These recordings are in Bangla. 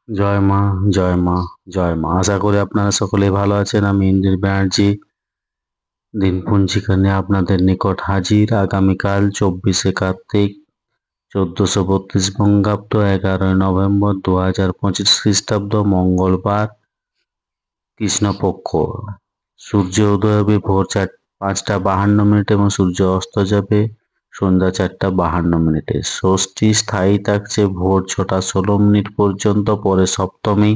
জয় মা, জয় মা, জয় মা। আশা করি আপনারা সকলেই ভালো আছেন। আমি ইন্দ্রির ব্যানার্জি দিনপঞ্জিকা নিয়ে আপনাদের নিকট হাজির। আগামীকাল 24শে কার্তিক 1432 বঙ্গাব্দ 11ই নভেম্বর 2025 খ্রিস্টাব্দ মঙ্গলবার কৃষ্ণপক্ষ। সূর্য উদয় হবে ভোর 5টা 52 এবং সূর্য অস্ত যাবে সন্ধ্যা 4টা 52। ষষ্ঠী স্থায়ী থাকছে ভোর 6টা 16 পর্যন্ত, পরে সপ্তমী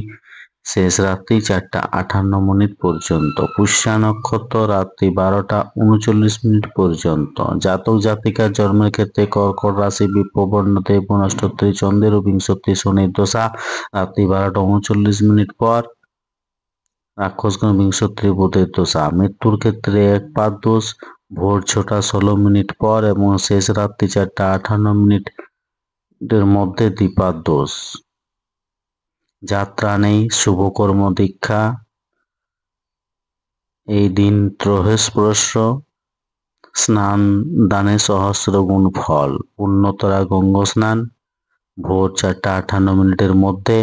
শেষ রাত্রি 4টা 58 পর্যন্ত। পুষ্যা নক্ষত্র রাত্রি 12টা 39 পর্যন্ত। জাতক জাতিকার জন্মের ক্ষেত্রে কর্কট রাশি বিপ্রবর্ণ দেব নক্ষত্রে চন্দ্রের ও বিংশতি শনির দশা রাত্রি 12টা 39 পর, রাক্ষসগণ বিংশতি বুধের দশা। মৃত্যুর ক্ষেত্রে একপাদ দোষ ভোর 6টা 16 পর এবং শেষ রাত্রি 4টা 58 এর মধ্যে দ্বিপাদ দোষ। যাত্রা নেই, শুভকর্ম দীক্ষা। এই দিন ত্রয়োস্পর্শ স্নান দানে সহস্র গুণ ফল। পুণ্যতরা গঙ্গা স্নান ভোর 4টা 58 মধ্যে।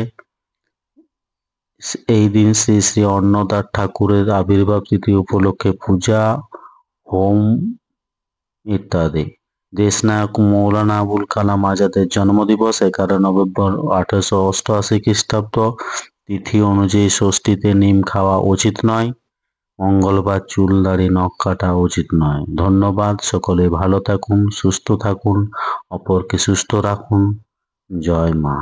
এই দিন শ্রী শ্রী অন্নদার ঠাকুরের আবির্ভাব তিথি উপলক্ষে পূজা, হোম ইত্যাদি। দেশনায়ক মৌলানা আবুল কালাম আজাদের জন্মদিবস 11 নভেম্বর 1888 খ্রিস্টাব্দ। তিথি অনুযায়ী ষষ্ঠীতে নিম খাওয়া উচিত নয়। মঙ্গলবার চুল দাড়ি নখ কাটা উচিত নয়। ধন্যবাদ। সকলে ভালো থাকুন, সুস্থ থাকুন, অপরকে সুস্থ রাখুন। জয় মা।